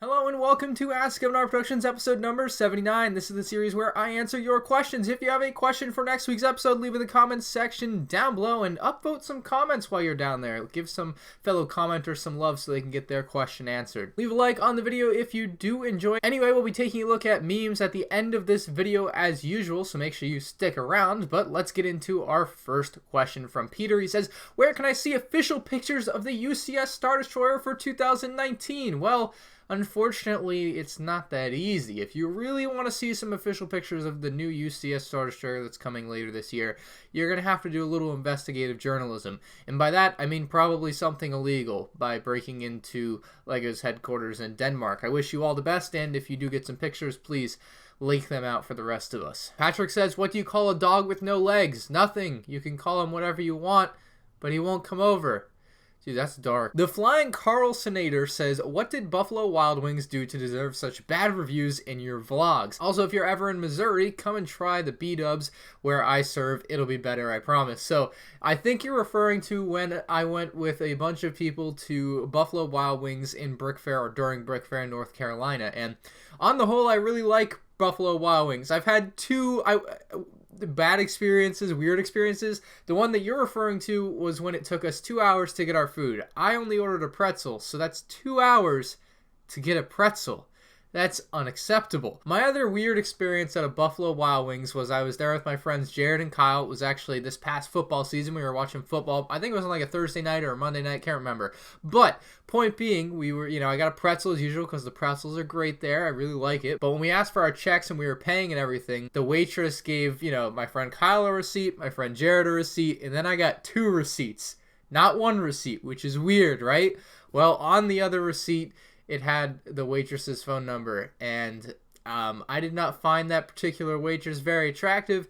Hello and welcome to Ask MandRproductions episode number 79. This is the series where I answer your questions. If you have a question for next week's episode, leave in the comments section down below and upvote some comments while you're down there. Give some fellow commenters some love so they can get their question answered. Leave a like on the video if you do enjoy. Anyway, we'll be taking a look at memes at the end of this video as usual, so make sure you stick around. But let's get into our first question from Peter. He says, where can I see official pictures of the UCS Star Destroyer for 2019? Well, unfortunately, it's not that easy. If you really want to see some official pictures of the new UCS Star Destroyer that's coming later this year, you're going to have to do a little investigative journalism. And by that, I mean probably something illegal by breaking into LEGO's headquarters in Denmark. I wish you all the best, and if you do get some pictures, please leak them out for the rest of us. Patrick says, what do you call a dog with no legs? Nothing. You can call him whatever you want, but he won't come over. Dude, that's dark. The Flying Carlsonator says, what did Buffalo Wild Wings do to deserve such bad reviews in your vlogs? Also, if you're ever in Missouri, come and try the B-dubs where I serve. It'll be better, I promise. So, I think you're referring to when I went with a bunch of people to Buffalo Wild Wings in Brick Fair or during Brick Fair in North Carolina. And on the whole, I really like Buffalo Wild Wings. I've had two bad experiences, weird experiences. The one that you're referring to was when it took us 2 hours to get our food. I only ordered a pretzel, so that's 2 hours to get a pretzel. That's unacceptable. My other weird experience at a Buffalo Wild Wings was I was there with my friends Jared and Kyle. It was actually this past football season. We were watching football. I think it was on like a Thursday night or a Monday night. Can't remember. But point being, we were, I got a pretzel as usual because the pretzels are great there. I really like it. But when we asked for our checks and we were paying and everything, the waitress gave, my friend Kyle a receipt, my friend Jared a receipt, and then I got 2 receipts. Not 1 receipt, which is weird, right? Well, on the other receipt, it had the waitress's phone number, and I did not find that particular waitress very attractive,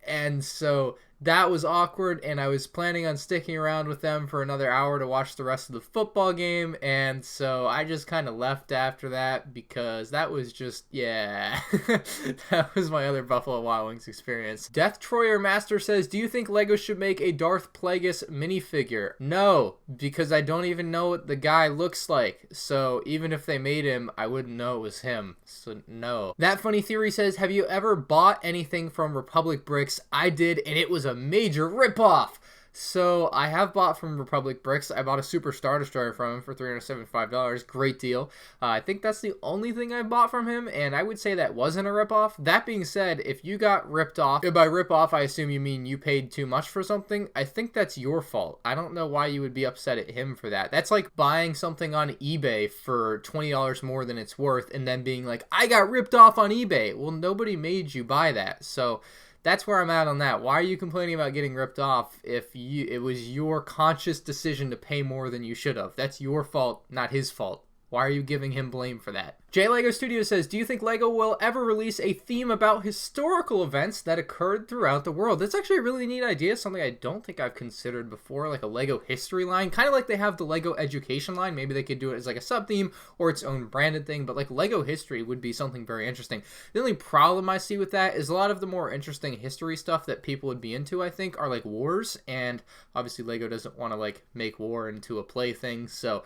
and so that was awkward, and I was planning on sticking around with them for another hour to watch the rest of the football game, and so I just kind of left after that because that was just, that was my other Buffalo Wild Wings experience. Death Troyer Master says, do you think LEGO should make a Darth Plagueis minifigure? No, because I don't even know what the guy looks like, so even if they made him, I wouldn't know it was him, so no. That Funny Theory says, have you ever bought anything from Republic Bricks? I did, and it was a major ripoff. So I have bought from Republic Bricks. I bought a Super Star Destroyer from him for $375. Great deal. I think that's the only thing I bought from him, and I would say that wasn't a ripoff. That being said, if you got ripped off, by ripoff I assume you mean you paid too much for something, I think that's your fault. I don't know why you would be upset at him for that. That's like buying something on eBay for $20 more than it's worth and then being like, I got ripped off on eBay. Well, nobody made you buy that. So that's where I'm at on that. Why are you complaining about getting ripped off if it was your conscious decision to pay more than you should have? That's your fault, not his fault. Why are you giving him blame for that? J Lego Studio says, do you think LEGO will ever release a theme about historical events that occurred throughout the world? That's actually a really neat idea, something I don't think I've considered before, like a LEGO history line, kind of like they have the LEGO education line. Maybe they could do it as like a sub-theme or its own branded thing, but like LEGO history would be something very interesting. The only problem I see with that is a lot of the more interesting history stuff that people would be into, I think, are like wars, and obviously LEGO doesn't want to like make war into a plaything, so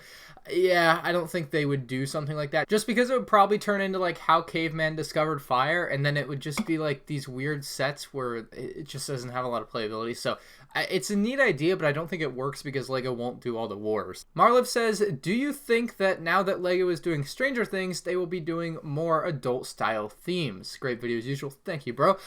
yeah, I don't think they would do something like that, just because it would probably turn into like how caveman discovered fire, and then it would just be like these weird sets where it just doesn't have a lot of playability. So it's a neat idea, but I don't think it works because LEGO won't do all the wars. Marliv says, do you think that now that LEGO is doing Stranger Things, they will be doing more adult style themes? Great video as usual. Thank you, bro.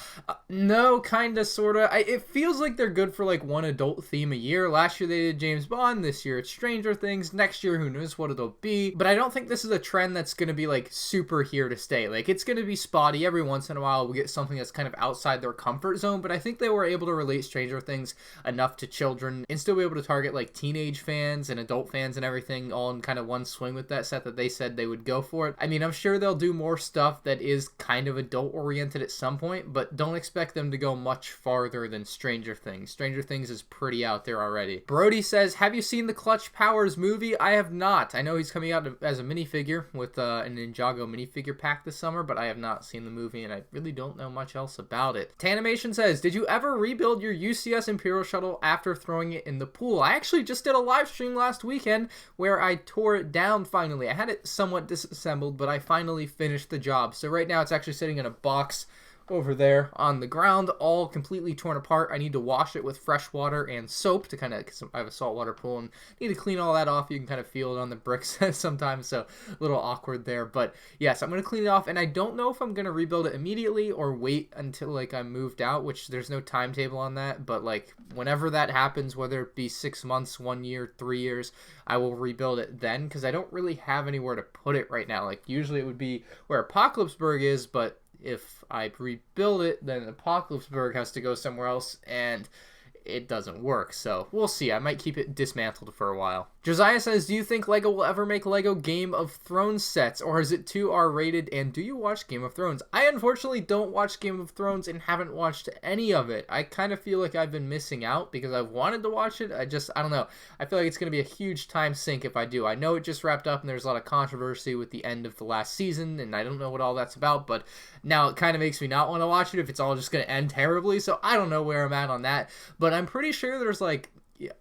No, kinda, sorta. It feels like they're good for like one adult theme a year. Last year they did James Bond. This year it's Stranger Things. Next year, who knows what it'll be. But I don't think this is a trend that's gonna be like super here to stay. Like, it's gonna be spotty. Every once in a while we'll get something that's kind of outside their comfort zone, but I think they were able to relate Stranger Things enough to children and still be able to target like teenage fans and adult fans and everything all in kind of one swing with that set that they said they would go for it. I mean, I'm sure they'll do more stuff that is kind of adult oriented at some point, but don't expect them to go much farther than Stranger Things. Stranger Things is pretty out there already. Brody says, have you seen the Clutch Powers movie? I have not. I know he's coming out as a minifigure with an Ninjago minifigure pack this summer, but I have not seen the movie and I really don't know much else about it. Tanimation says, did you ever rebuild your UCS Imperial Hero Shuttle after throwing it in the pool. I actually just did a live stream last weekend where I tore it down finally. I had it somewhat disassembled, but I finally finished the job. So right now it's actually sitting in a box over there on the ground, all completely torn apart. I need to wash it with fresh water and soap to kind of, because I have a saltwater pool and need to clean all that off. You can kind of feel it on the bricks sometimes, so a little awkward there. But yes, I'm going to clean it off, and I don't know if I'm going to rebuild it immediately or wait until like I'm moved out, which there's no timetable on that. But like whenever that happens, whether it be 6 months, 1 year, 3 years, I will rebuild it then, because I don't really have anywhere to put it right now. Like usually it would be where Apocalypseburg is, but if I rebuild it, then Apocalypseburg has to go somewhere else, and it doesn't work. So we'll see. I might keep it dismantled for a while. Josiah says, do you think LEGO will ever make LEGO Game of Thrones sets, or is it too R-rated, and do you watch Game of Thrones? I unfortunately don't watch Game of Thrones and haven't watched any of it. I kind of feel like I've been missing out because I've wanted to watch it. I don't know. I feel like it's going to be a huge time sink if I do. I know it just wrapped up and there's a lot of controversy with the end of the last season, and I don't know what all that's about, but now it kind of makes me not want to watch it if it's all just going to end terribly, so I don't know where I'm at on that, but I'm pretty sure there's like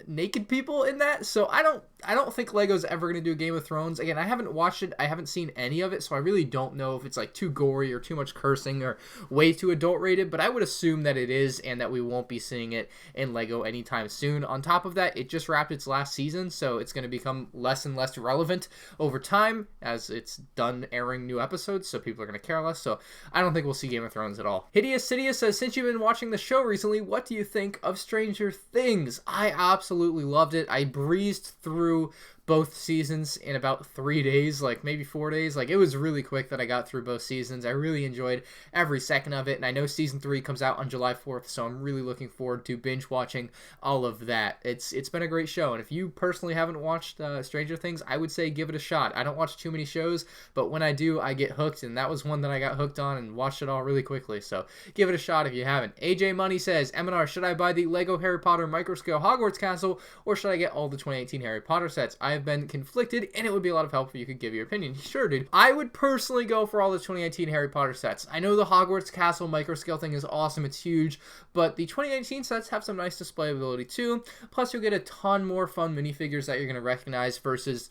naked people in that, so I don't think Lego's ever going to do Game of Thrones. Again, I haven't watched it, I haven't seen any of it, so I really don't know if it's like too gory or too much cursing or way too adult rated, but I would assume that it is and that we won't be seeing it in Lego anytime soon. On top of that, it just wrapped its last season, so it's going to become less and less relevant over time as it's done airing new episodes, so people are going to care less, so I don't think we'll see Game of Thrones at all. Hideous Sidious says, since you've been watching the show recently, what do you think of Stranger Things? I absolutely loved it. I breezed through both seasons in about 3 days, like maybe 4 days. Like it was really quick that I got through both seasons. I really enjoyed every second of it, and I know season 3 comes out on July 4th, so I'm really looking forward to binge watching all of that. It's been a great show, and if you personally haven't watched Stranger Things, I would say give it a shot. I don't watch too many shows, but when I do, I get hooked, and that was one that I got hooked on and watched it all really quickly, so give it a shot if you haven't. AJ Money says, M&R, should I buy the Lego Harry Potter microscale Hogwarts Castle, or should I get all the 2018 Harry Potter sets? I've been conflicted, and it would be a lot of help if you could give your opinion. Sure, dude. I would personally go for all the 2018 Harry Potter sets. I know the Hogwarts Castle microscale thing is awesome, it's huge, but the 2019 sets have some nice display ability too. Plus, you'll get a ton more fun minifigures that you're going to recognize versus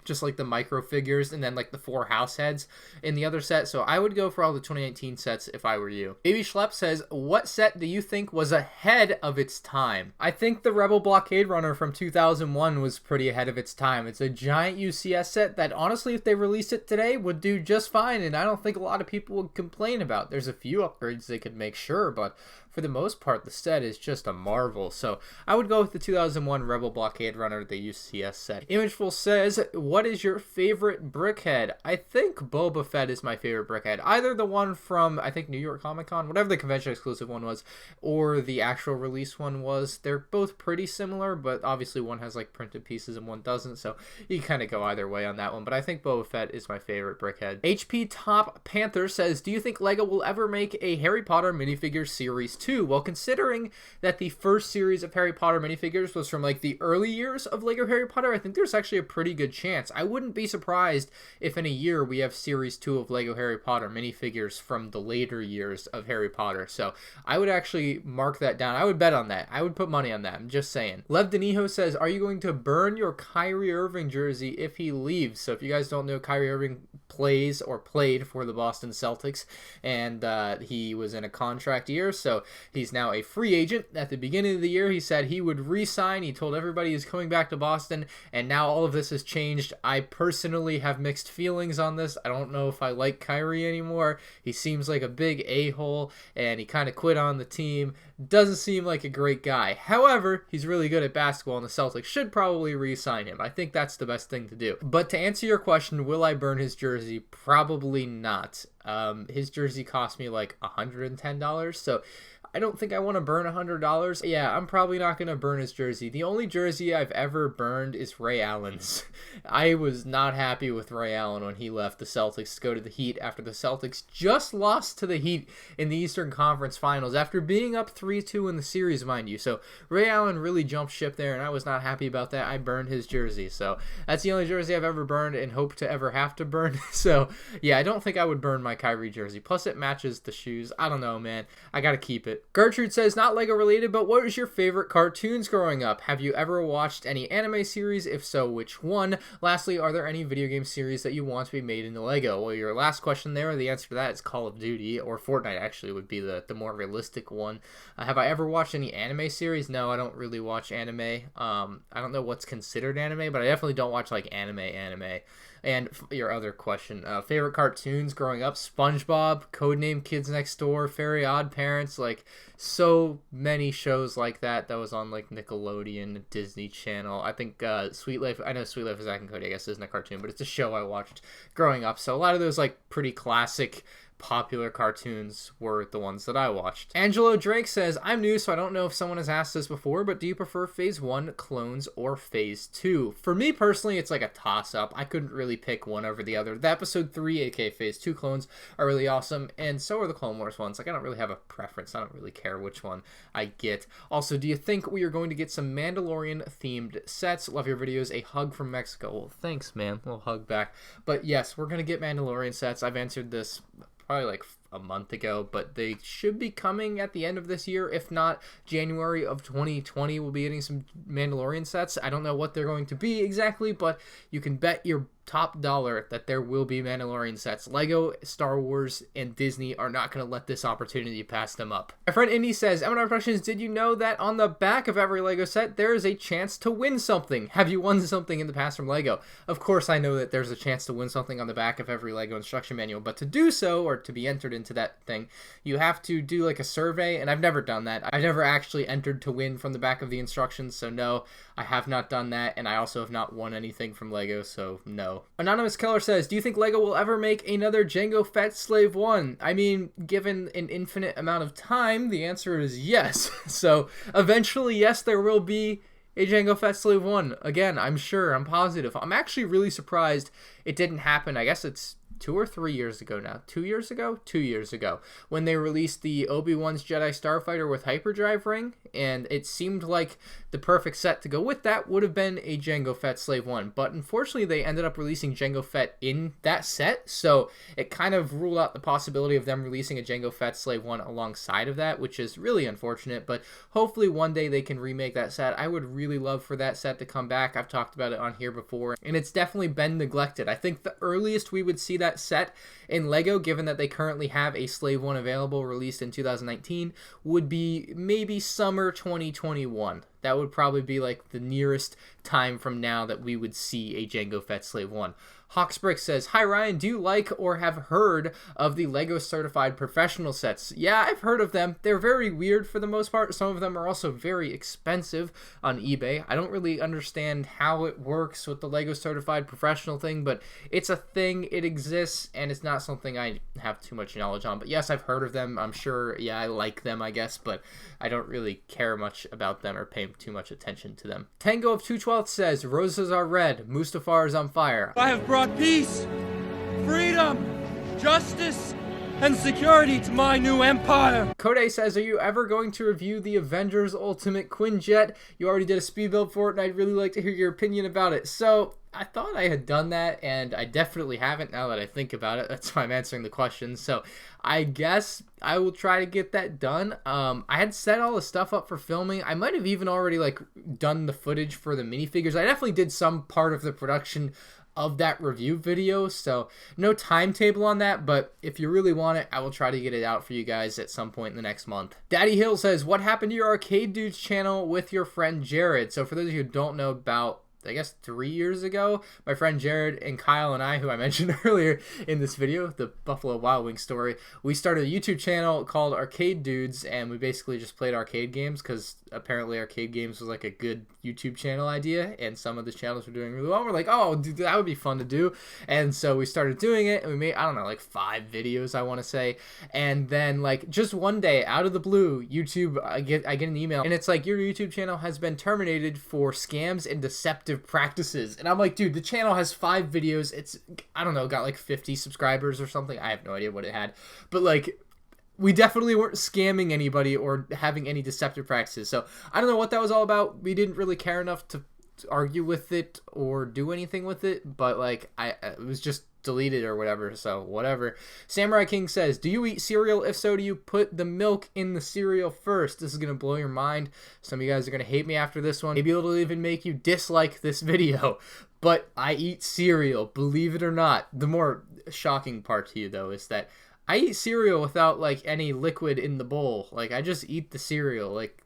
just like the micro figures and then like the 4 house heads in the other set. So I would go for all the 2018 sets if I were you. Baby Schlepp says, what set do you think was ahead of its time? I think the Rebel Blockade Runner from 2001 was pretty ahead of its time. It's a giant UCS set that honestly, if they released it today, would do just fine, and I don't think a lot of people would complain about. There's a few upgrades they could make, sure, but for the most part, the set is just a marvel. So I would go with the 2001 Rebel Blockade Runner, the UCS set. Imageful says, what is your favorite brickhead? I think Boba Fett is my favorite brickhead. Either the one from, I think, New York Comic Con, whatever the convention exclusive one was, or the actual release one was. They're both pretty similar, but obviously one has like printed pieces and one doesn't, so you can kind of go either way on that one. But I think Boba Fett is my favorite brickhead. HP Top Panther says, do you think LEGO will ever make a Harry Potter minifigure series 2? Well, considering that the first series of Harry Potter minifigures was from like the early years of LEGO Harry Potter, I think there's actually a pretty good chance. I wouldn't be surprised if in a year we have series 2 of LEGO Harry Potter minifigures from the later years of Harry Potter. So I would actually mark that down. I would bet on that. I would put money on that. I'm just saying. Lev Denijo says, are you going to burn your Kyrie Irving jersey if he leaves? So if you guys don't know, Kyrie Irving plays or played for the Boston Celtics, and he was in a contract year, so he's now a free agent. At the beginning of the year, he said he would re-sign. He told everybody he's coming back to Boston, and now all of this has changed. I personally have mixed feelings on this. I don't know if I like Kyrie anymore. He seems like a big a-hole, and he kind of quit on the team. Doesn't seem like a great guy. However, he's really good at basketball, and the Celtics should probably re-sign him. I think that's the best thing to do. But to answer your question, will I burn his jersey? Probably not. His jersey cost me like $110, so I don't think I want to burn $100. Yeah, I'm probably not going to burn his jersey. The only jersey I've ever burned is Ray Allen's. I was not happy with Ray Allen when he left the Celtics to go to the Heat after the Celtics just lost to the Heat in the Eastern Conference Finals after being up 3-2 in the series, mind you. So Ray Allen really jumped ship there, and I was not happy about that. I burned his jersey. So that's the only jersey I've ever burned and hope to ever have to burn. So yeah, I don't think I would burn my Kyrie jersey. Plus it matches the shoes. I don't know, man. I got to keep it. it. Gertrude says, not Lego related, but what was your favorite cartoons growing up? Have you ever watched any anime series? If so, which one? Lastly, are there any video game series that you want to be made into Lego? Well, your last question there, the answer to that is Call of Duty, or Fortnite actually would be the more realistic one. Have I ever watched any anime series? No, I don't really watch anime. I don't know what's considered anime, but I definitely don't watch like anime. And your other question, favorite cartoons growing up, SpongeBob, Codename Kids Next Door, Fairy Odd Parents, like so many shows like that was on like Nickelodeon, Disney Channel. I think Sweet Life, I know Sweet Life of Zack and Cody, I guess isn't a cartoon, but it's a show I watched growing up. So a lot of those like pretty classic popular cartoons were the ones that I watched. Angelo Drake says, I'm new, so I don't know if someone has asked this before, but do you prefer Phase 1 clones or Phase 2? For me personally, it's like a toss-up. I couldn't really pick one over the other. The Episode 3, aka Phase 2 clones, are really awesome, and so are the Clone Wars ones. Like, I don't really have a preference. I don't really care which one I get. Also, do you think we are going to get some Mandalorian-themed sets? Love your videos. A hug from Mexico. Well, thanks, man. We'll hug back. But yes, we're going to get Mandalorian sets. I've answered this probably like a month ago, but they should be coming at the end of this year. If not, January of 2020, we'll be getting some Mandalorian sets. I don't know what they're going to be exactly, but you can bet your top dollar that there will be Mandalorian sets. Lego, Star Wars, and Disney are not going to let this opportunity pass them up. My friend Indy says, MandRproductions, did you know that on the back of every Lego set, there is a chance to win something? Have you won something in the past from Lego? Of course, I know that there's a chance to win something on the back of every Lego instruction manual, but to do so, or to be entered into that thing, you have to do like a survey, and I've never done that. I've never actually entered to win from the back of the instructions, so no, I have not done that, and I also have not won anything from Lego, so no. Anonymous Keller says, do you think Lego will ever make another Jango Fett Slave 1? I mean, given an infinite amount of time, the answer is yes. So eventually, yes, there will be a Jango Fett Slave 1. Again, I'm sure, I'm positive. I'm actually really surprised it didn't happen. I guess it's 2 or 3 years ago now. 2 years ago? 2 years ago. When they released the Obi-Wan's Jedi Starfighter with Hyperdrive Ring, and it seemed like the perfect set to go with that would have been a Jango Fett Slave 1. But unfortunately, they ended up releasing Jango Fett in that set, so it kind of ruled out the possibility of them releasing a Jango Fett Slave 1 alongside of that, which is really unfortunate, but hopefully one day they can remake that set. I would really love for that set to come back. I've talked about it on here before, and it's definitely been neglected. I think the earliest we would see that set in Lego, given that they currently have a Slave 1 available released in 2019, would be maybe summer 2021. That would probably be like the nearest time from now that we would see a Jango Fett Slave 1. Hawksbrick says, hi Ryan, do you like or have heard of the Lego Certified Professional sets? Yeah, I've heard of them. They're very weird for the most part. Some of them are also very expensive on eBay. I don't really understand how it works with the Lego Certified Professional thing, but it's a thing, it exists, and it's not something I have too much knowledge on. But yes, I've heard of them. I'm sure, yeah, I like them, I guess, but I don't really care much about them or pay too much attention to them. Tango of 2/12 says, roses are red, Mustafar is on fire. I have brought peace, freedom, justice, and security to my new empire. Kode says, are you ever going to review the Avengers Ultimate Quinjet? You already did a speed build for it, and I'd really like to hear your opinion about it. So, I thought I had done that, and I definitely haven't now that I think about it. That's why I'm answering the question. So, I guess I will try to get that done. I had set all the stuff up for filming. I might have even already, like, done the footage for the minifigures. I definitely did some part of the production of that review video, so no timetable on that, but if you really want it, I will try to get it out for you guys at some point in the next month. Daddy Hill says, what happened to your Arcade Dudes channel with your friend Jared? So for those of you who don't know, about I guess 3 years ago, my friend Jared and Kyle and I, who I mentioned earlier in this video, the Buffalo Wild Wings story, we started a YouTube channel called Arcade Dudes, and we basically just played arcade games because apparently arcade games was like a good YouTube channel idea, and some of the channels were doing really well. We're like, oh, dude, that would be fun to do. And so we started doing it, and we made, I don't know, like 5 videos, I want to say. And then like just one day out of the blue, YouTube, I get an email, and it's like, your YouTube channel has been terminated for scams and deceptive practices. And I'm like, dude, the channel has 5 videos. It's, I don't know, got like 50 subscribers or something. I have no idea what it had, but like, we definitely weren't scamming anybody or having any deceptive practices. So I don't know what that was all about. We didn't really care enough to argue with it or do anything with it, but like, it was just deleted or whatever, so whatever. Samurai King says, do you eat cereal? If so, do you put the milk in the cereal first? This is gonna blow your mind. Some of you guys are gonna hate me after this one. Maybe it'll even make you dislike this video, but I eat cereal, believe it or not. The more shocking part to you though is that I eat cereal without like any liquid in the bowl. Like I just eat the cereal, like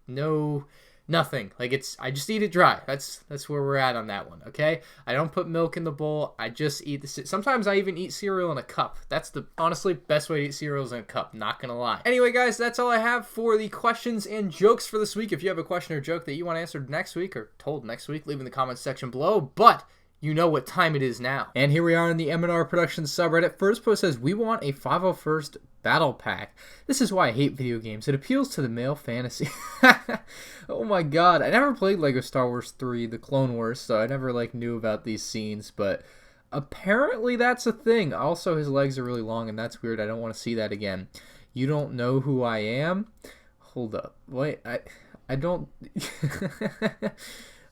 nothing. Like I just eat it dry. That's where we're at on that one, okay? I don't put milk in the bowl. I just eat sometimes I even eat cereal in a cup. That's the honestly best way to eat cereals in a cup, not gonna lie. Anyway, guys, that's all I have for the questions and jokes for this week. If you have a question or joke that you want answered next week or told next week, leave in the comments section below. But you know what time it is now. And here we are in the MandRproductions subreddit. First post says, we want a 501st battle pack. This is why I hate video games. It appeals to the male fantasy. Oh my god. I never played Lego Star Wars 3, the Clone Wars, so I never knew about these scenes, but apparently that's a thing. Also, his legs are really long, and that's weird. I don't want to see that again. You don't know who I am? Hold up. Wait, I don't...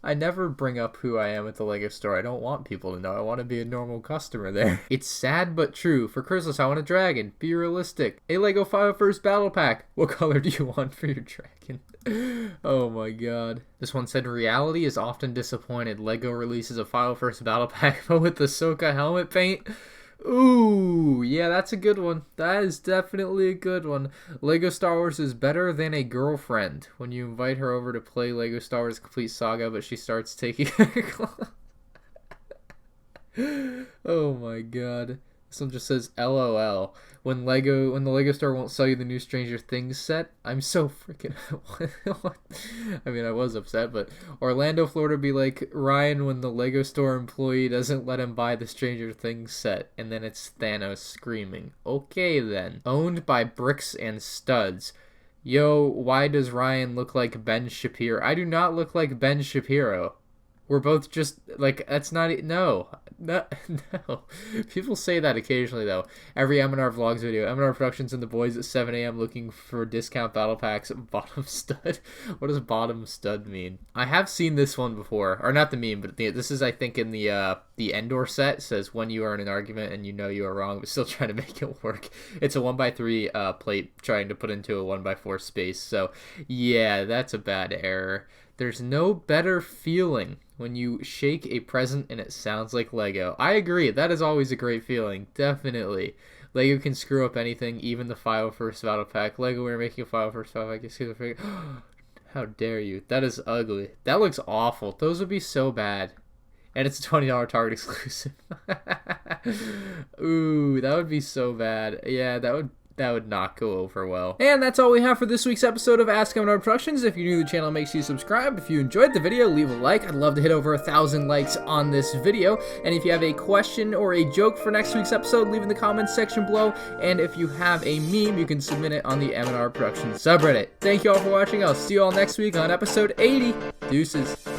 I never bring up who I am at the Lego store. I don't want people to know. I want to be a normal customer there. It's sad but true. For Christmas, I want a dragon. Be realistic. A Lego 501st battle pack. What color do you want for your dragon? Oh my god. This one said, reality is often disappointed. Lego releases a 501st battle pack, but with the Ahsoka helmet paint. Ooh, yeah, that's a good one. That is definitely a good one. Lego Star Wars is better than a girlfriend. When you invite her over to play Lego Star Wars Complete Saga, but she starts taking her clothes. Oh my god. This one just says, LOL. When the Lego store won't sell you the new Stranger Things set, I'm so freaking... I mean, I was upset, but Orlando, Florida be like Ryan when the Lego store employee doesn't let him buy the Stranger Things set, and then it's Thanos screaming. Okay then. Owned by Bricks and Studs. Yo, why does Ryan look like Ben Shapiro? I do not look like Ben Shapiro. We're both just, that's not, no. People say that occasionally, though. Every M&R Vlogs video. M&R Productions and the boys at 7 a.m. looking for discount battle packs. Bottom stud. What does bottom stud mean? I have seen this one before. Or not the meme, but this is, I think, in the Endor set. It says, when you are in an argument and you know you are wrong, but still trying to make it work. It's a 1x3 plate trying to put into a 1x4 space. So, yeah, that's a bad error. There's no better feeling when you shake a present and it sounds like Lego. I agree. That is always a great feeling. Definitely. Lego can screw up anything, even the 501st battle pack. Lego, we're making a 501st battle pack. Excuse me. How dare you? That is ugly. That looks awful. Those would be so bad. And it's a $20 Target exclusive. Ooh, that would be so bad. Yeah, that would not go over well. And that's all we have for this week's episode of Ask MandRproductions. If you're new to the channel, make sure you subscribe. If you enjoyed the video, leave a like. I'd love to hit over 1,000 likes on this video. And if you have a question or a joke for next week's episode, leave in the comments section below. And if you have a meme, you can submit it on the MandRproductions subreddit. Thank you all for watching. I'll see you all next week on episode 80. Deuces.